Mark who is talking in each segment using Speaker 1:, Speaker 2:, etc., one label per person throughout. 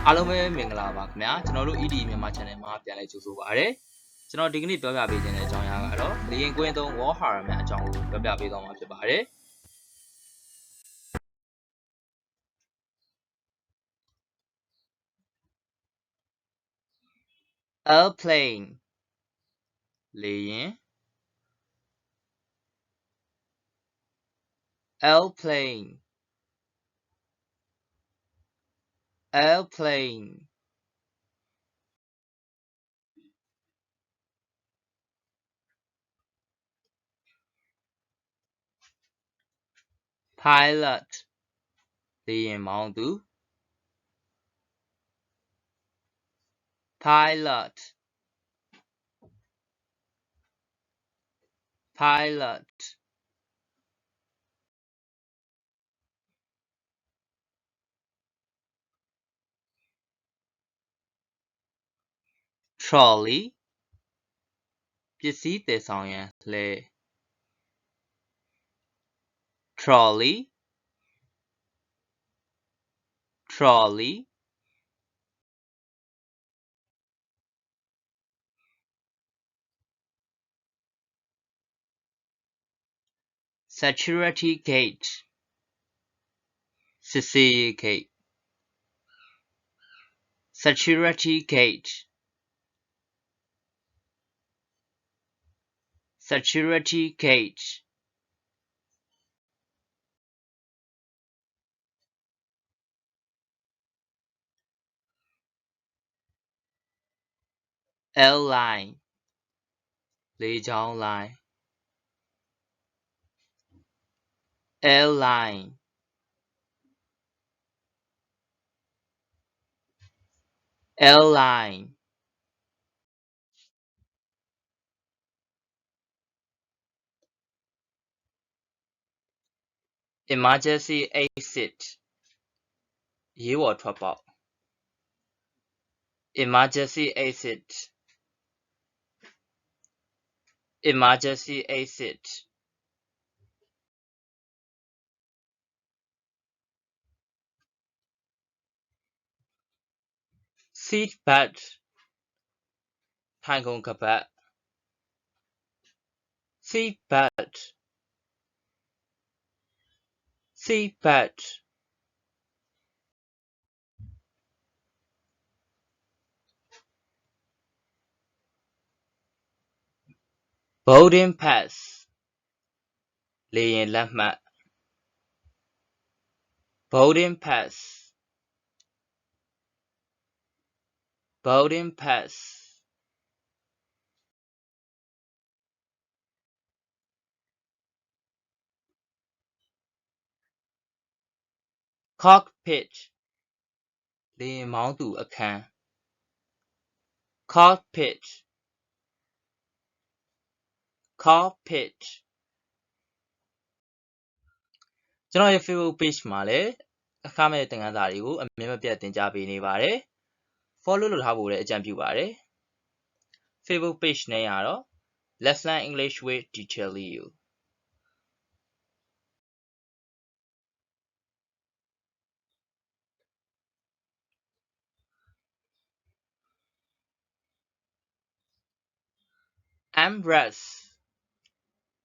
Speaker 1: အားလုံးပဲမင်္ဂလာပါခင်ဗျာကျွန်တော်တို့ ED မြန်မာ channel မှာပြန်လဲကြိုဆိုပါရစေကျွန်တော်ဒီကနေ့ပြောပြပေးခြင်းတဲ့အကြောင်းအရာကတော့လေရင်ကွင်းသုံး wall horror များအကြောင်းကိုပြောပြပေးသွားမှာဖြစ်ပါတယ် airplane လေရင် airplane airplane pilot လေရင်မောင်းသူ pilot pilot trolley ပစ္စည်းသယ်ဆောင်ရန်လှဲ trolley trolley security gate စစ်ဆေးရေး gate security gate security gate airline လေကြောင်းလိုင်း airline airline emergency exit ရေးပေါ်ထွက်ပေါက် emergency exit emergency exit seat belt ထိုင်ခုံခါးပတ် seat belt seat belt boarding pass လေယာဉ်လက်မှတ် boarding pass boarding pass cockpit လေယာဉ်မောင်းသူအခန်း cockpit cockpit ကျွန်တော်ရဲ့ Facebook page မှာလည်းအခမဲ့သင်ခန်းစာတွေကိုအမြဲမပြတ်သင်ကြားပေးနေပါတယ် follow လုပ်ထားဖို့လည်းအကြံပြုပါတယ် Facebook page နဲ့ကတော့ Let's Learn English with Teacher Leo armrest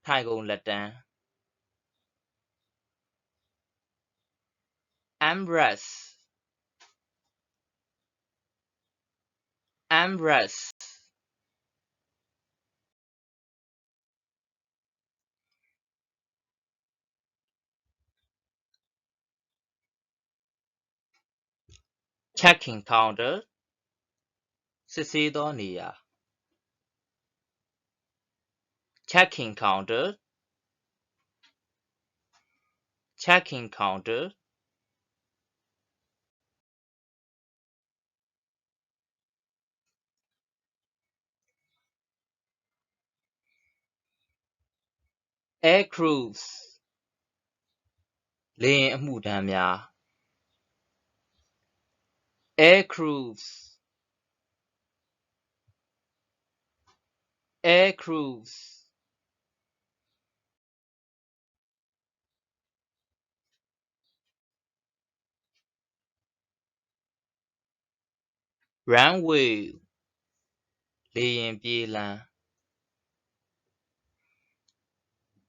Speaker 1: ထိုင်ခုံလက်တန်း armrest armrest checking counter စစ်ဆေးသောနေရာ checking counter checking counter air crews လေယာဉ်အမှုထမ်းများ air crews air crews runway လေယာဉ်ပြေးလမ်း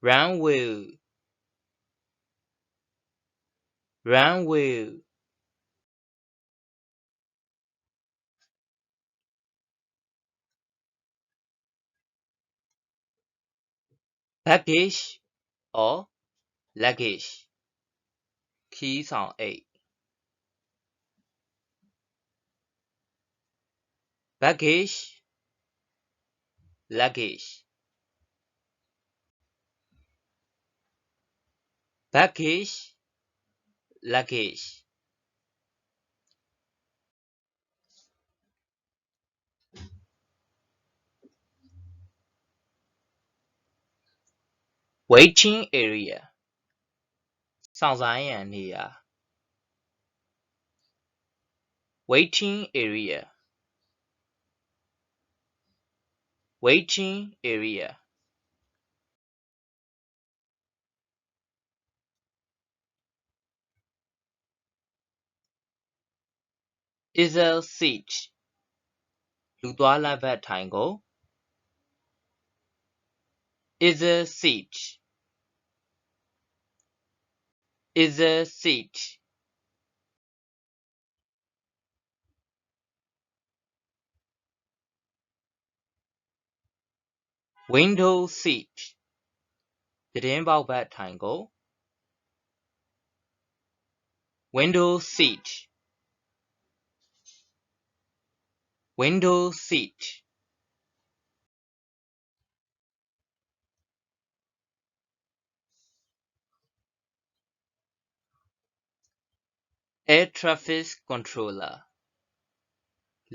Speaker 1: runway runway baggage or luggage ခီးဆောင်အိတ် baggage luggage baggage luggage waiting area စောင့်ဆိုင်းရန်နေရာ waiting area waiting area easel seat လူသွားလမ်းဘက်ထိုင်ကုန် easel seat easel seat window seat ပြတင်းပေါက်ဘက်ထိုင်ကုန် window seat window seat air traffic controller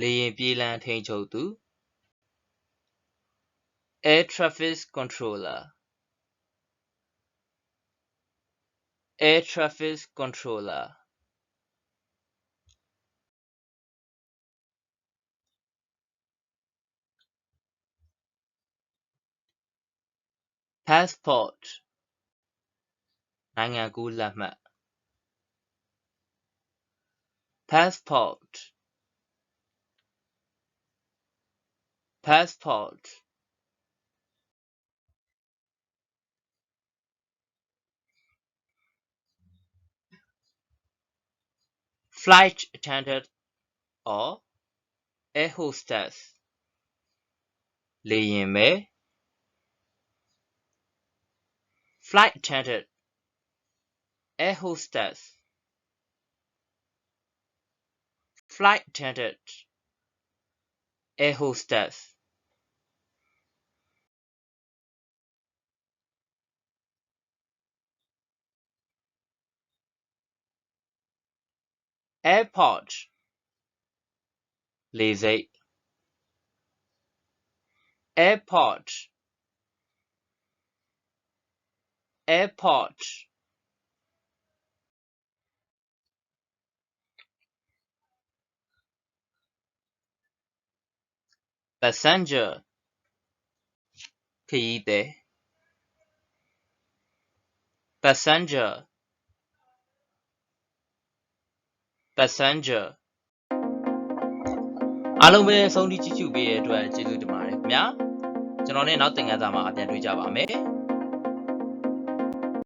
Speaker 1: လေယာဉ်ပြေးလမ်းထိန်းချုပ်သူ air traffic controller air traffic controller passport နိုင်ငံကူးလက်မှတ် passport passport flight attendant or air hostess လေယာဉ်မဲ flight attendant air hostess flight attendant air hostess airport လေဆိပ် airport airport passenger ခရီးသည် passenger passenger အားလုံးပဲဆုံးဖြတ်ကြည့်ရှုပေးတဲ့အတွက်ကျေးဇူးတင်ပါတယ်ခင်ဗျာကျွန်တော်နဲ့နောက်သင်ခန်းစာမှာပြန်တွေ့ကြပါမယ်